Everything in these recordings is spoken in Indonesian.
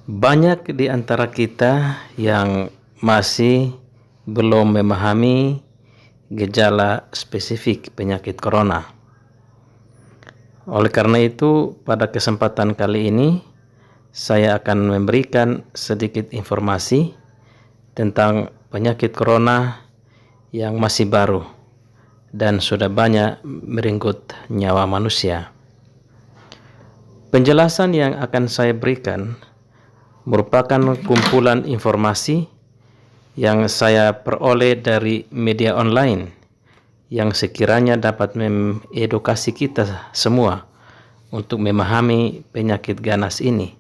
Banyak di antara kita yang masih belum memahami gejala spesifik penyakit corona. Oleh karena itu, pada kesempatan kali ini saya akan memberikan sedikit informasi tentang penyakit corona yang masih baru dan sudah banyak merenggut nyawa manusia. Penjelasan yang akan saya berikan merupakan kumpulan informasi yang saya peroleh dari media online yang sekiranya dapat mengedukasi kita semua untuk memahami penyakit ganas ini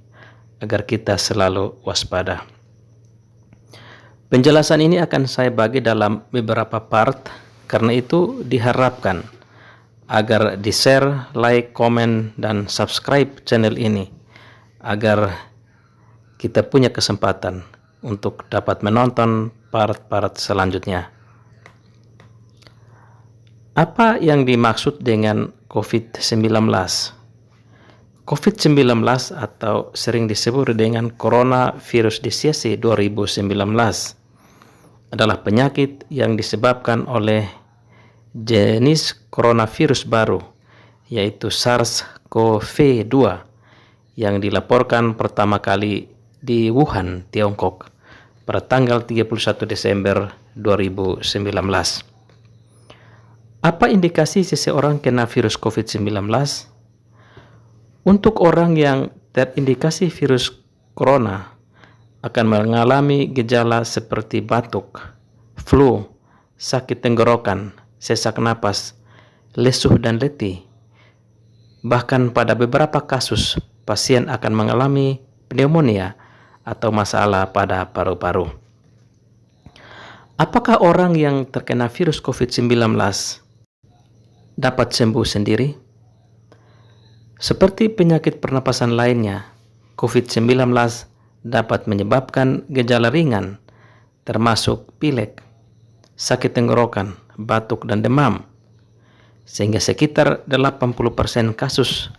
agar kita selalu waspada. Penjelasan ini akan saya bagi dalam beberapa part, karena itu diharapkan agar di-share, like, komen, dan subscribe channel ini agar kita punya kesempatan untuk dapat menonton part-part selanjutnya. Apa yang dimaksud dengan COVID-19? COVID-19 atau sering disebut dengan Coronavirus Disease 2019 adalah penyakit yang disebabkan oleh jenis coronavirus baru, yaitu SARS-CoV-2 yang dilaporkan pertama kali di Wuhan, Tiongkok pada tanggal 31 Desember 2019. Apa indikasi seseorang kena virus COVID-19? Untuk orang yang terindikasi virus corona akan mengalami gejala seperti batuk, flu, sakit tenggorokan, sesak napas, lesuh dan letih. Bahkan pada beberapa kasus, pasien akan mengalami pneumonia atau masalah pada paru-paru. Apakah orang yang terkena virus COVID-19 dapat sembuh sendiri? Seperti penyakit pernapasan lainnya, COVID-19 dapat menyebabkan gejala ringan, termasuk pilek, sakit tenggorokan, batuk, dan demam, sehingga sekitar 80% kasus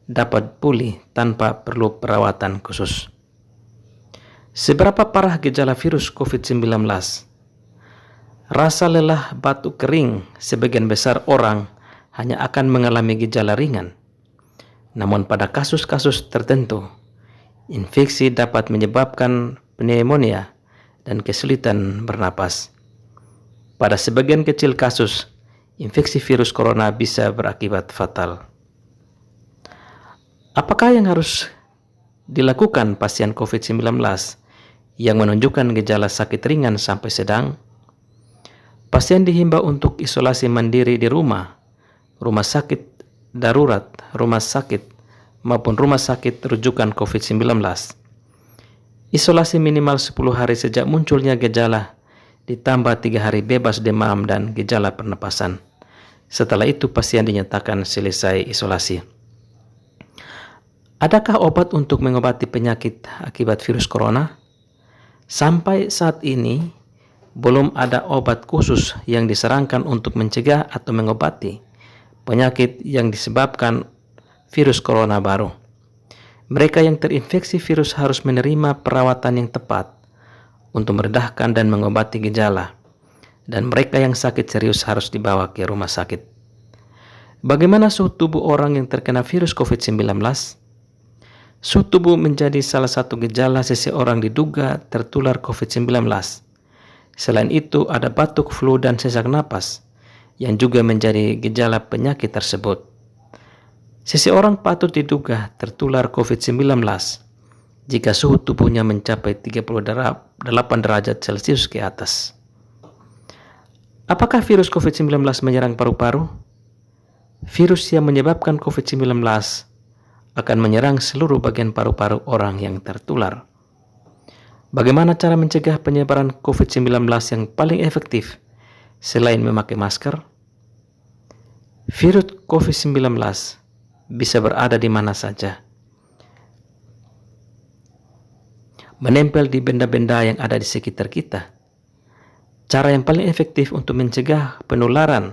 dapat pulih tanpa perlu perawatan khusus. Seberapa parah gejala virus COVID-19? Rasa lelah, batuk kering, sebagian besar orang hanya akan mengalami gejala ringan. Namun pada kasus-kasus tertentu, infeksi dapat menyebabkan pneumonia dan kesulitan bernapas. Pada sebagian kecil kasus, infeksi virus corona bisa berakibat fatal. Apakah yang harus dilakukan pasien COVID-19 yang menunjukkan gejala sakit ringan sampai sedang? Pasien dihimbau untuk isolasi mandiri di rumah, rumah sakit darurat, rumah sakit, maupun rumah sakit rujukan COVID-19. Isolasi minimal 10 hari sejak munculnya gejala, ditambah 3 hari bebas demam dan gejala pernapasan. Setelah itu pasien dinyatakan selesai isolasi. Adakah obat untuk mengobati penyakit akibat virus corona? Sampai saat ini, belum ada obat khusus yang disarankan untuk mencegah atau mengobati penyakit yang disebabkan virus corona baru. Mereka yang terinfeksi virus harus menerima perawatan yang tepat untuk meredahkan dan mengobati gejala, dan mereka yang sakit serius harus dibawa ke rumah sakit. Bagaimana suhu tubuh orang yang terkena virus COVID-19? Suhu tubuh menjadi salah satu gejala seseorang diduga tertular COVID-19. Selain itu, ada batuk, flu, dan sesak napas yang juga menjadi gejala penyakit tersebut. Seseorang patut diduga tertular COVID-19 jika suhu tubuhnya mencapai 38 derajat Celcius ke atas. Apakah virus COVID-19 menyerang paru-paru? Virus yang menyebabkan COVID-19 akan menyerang seluruh bagian paru-paru orang yang tertular. Bagaimana cara mencegah penyebaran COVID-19 yang paling efektif selain memakai masker? Virus COVID-19 bisa berada di mana saja. Menempel di benda-benda yang ada di sekitar kita. Cara yang paling efektif untuk mencegah penularan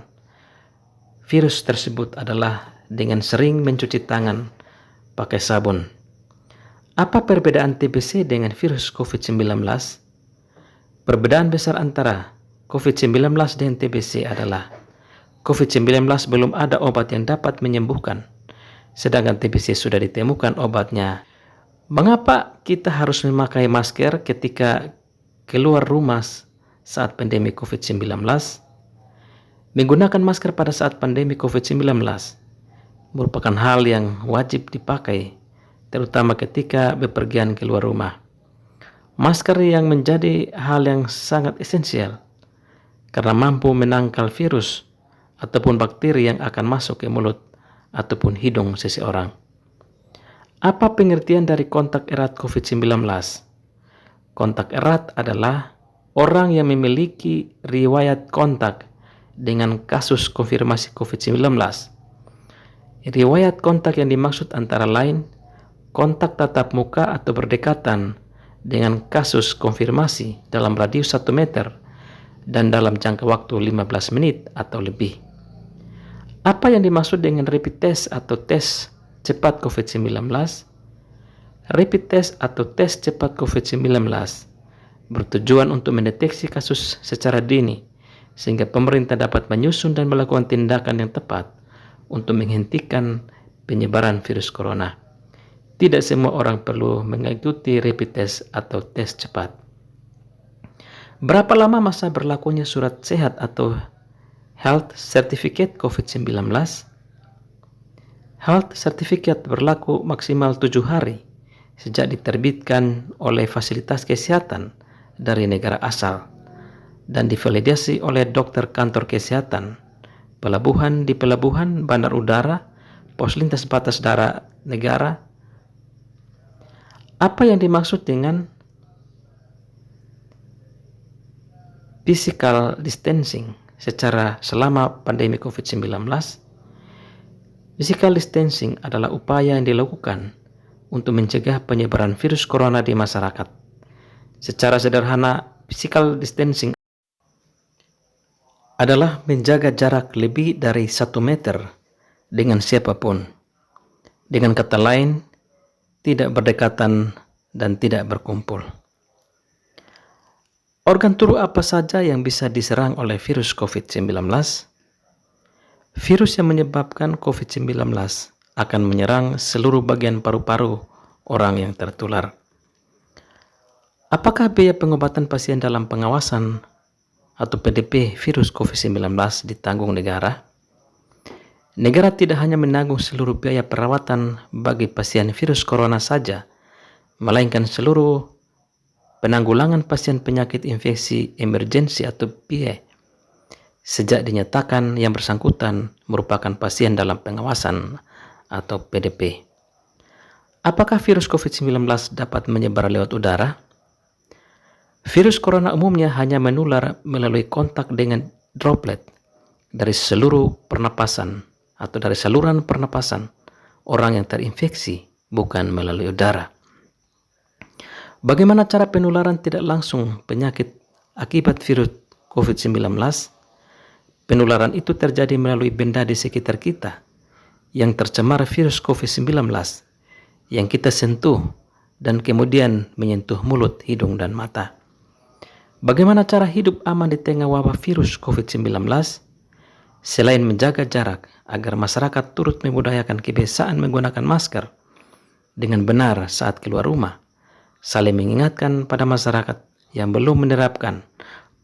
virus tersebut adalah dengan sering mencuci tangan pakai sabun. Apa perbedaan TBC dengan virus COVID-19? Perbedaan besar antara COVID-19 dan TBC adalah COVID-19 belum ada obat yang dapat menyembuhkan, sedangkan TBC sudah ditemukan obatnya. Mengapa kita harus memakai masker ketika keluar rumah saat pandemi COVID-19? Menggunakan masker pada saat pandemi COVID-19 merupakan hal yang wajib dipakai, terutama ketika bepergian keluar rumah. Masker yang menjadi hal yang sangat esensial karena mampu menangkal virus ataupun bakteri yang akan masuk ke mulut ataupun hidung seseorang. Apa pengertian dari kontak erat COVID-19? Kontak erat adalah orang yang memiliki riwayat kontak dengan kasus konfirmasi COVID-19. Riwayat kontak yang dimaksud antara lain kontak tatap muka atau berdekatan dengan kasus konfirmasi dalam radius 1 meter dan dalam jangka waktu 15 menit atau lebih. Apa yang dimaksud dengan rapid test atau tes cepat COVID-19? Rapid test atau tes cepat COVID-19 bertujuan untuk mendeteksi kasus secara dini sehingga pemerintah dapat menyusun dan melakukan tindakan yang tepat untuk menghentikan penyebaran virus corona. Tidak semua orang perlu mengikuti rapid test atau tes cepat. Berapa lama masa berlakunya surat sehat atau Health Certificate COVID-19? Health Certificate berlaku maksimal 7 hari sejak diterbitkan oleh fasilitas kesehatan dari negara asal dan divalidasi oleh dokter kantor kesehatan, pelabuhan di pelabuhan, bandar udara, pos lintas batas darat negara. Apa yang dimaksud dengan physical distancing secara selama pandemi COVID-19? Physical distancing adalah upaya yang dilakukan untuk mencegah penyebaran virus corona di masyarakat. Secara sederhana, physical distancing adalah menjaga jarak lebih dari 1 meter dengan siapapun. Dengan kata lain, tidak berdekatan dan tidak berkumpul. Organ tubuh apa saja yang bisa diserang oleh virus COVID-19? Virus yang menyebabkan COVID-19 akan menyerang seluruh bagian paru-paru orang yang tertular. Apakah biaya pengobatan pasien dalam pengawasan atau PDP virus COVID-19 ditanggung negara? Negara tidak hanya menanggung seluruh biaya perawatan bagi pasien virus corona saja, melainkan seluruh penanggulangan pasien penyakit infeksi emergensi atau PIE sejak dinyatakan yang bersangkutan merupakan pasien dalam pengawasan atau PDP. Apakah virus COVID-19 dapat menyebar lewat udara? Virus corona umumnya hanya menular melalui kontak dengan droplet dari seluruh pernapasan atau dari saluran pernapasan orang yang terinfeksi, bukan melalui udara. Bagaimana cara penularan tidak langsung penyakit akibat virus COVID-19? Penularan itu terjadi melalui benda di sekitar kita yang tercemar virus COVID-19 yang kita sentuh dan kemudian menyentuh mulut, hidung, dan mata. Bagaimana cara hidup aman di tengah wabah virus COVID-19? Selain menjaga jarak agar masyarakat turut membudayakan kebiasaan menggunakan masker dengan benar saat keluar rumah, saling mengingatkan pada masyarakat yang belum menerapkan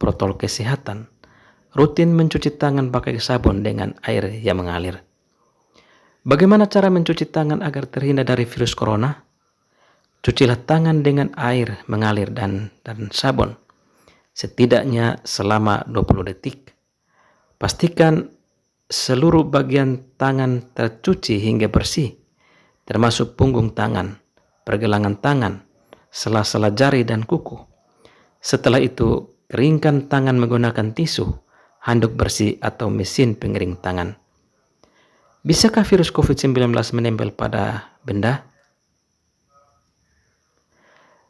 protokol kesehatan, rutin mencuci tangan pakai sabun dengan air yang mengalir. Bagaimana cara mencuci tangan agar terhindar dari virus corona? Cucilah tangan dengan air mengalir dan sabun, setidaknya selama 20 detik. Pastikan seluruh bagian tangan tercuci hingga bersih, termasuk punggung tangan, pergelangan tangan, sela-sela jari dan kuku. Setelah itu, keringkan tangan menggunakan tisu, handuk bersih atau mesin pengering tangan. Bisakah virus COVID-19 menempel pada benda?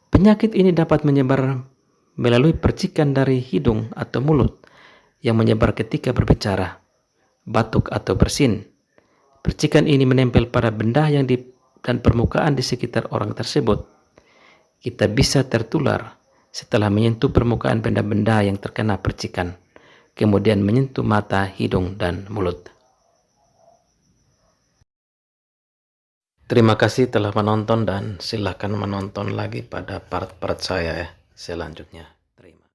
Penyakit ini dapat menyebar melalui percikan dari hidung atau mulut yang menyebar ketika berbicara, batuk atau bersin. Percikan ini menempel pada benda dan permukaan di sekitar orang tersebut. kita bisa tertular setelah menyentuh permukaan benda-benda yang terkena percikan, kemudian menyentuh mata, hidung, dan mulut. Terima kasih telah menonton dan silakan menonton lagi pada part-part saya selanjutnya.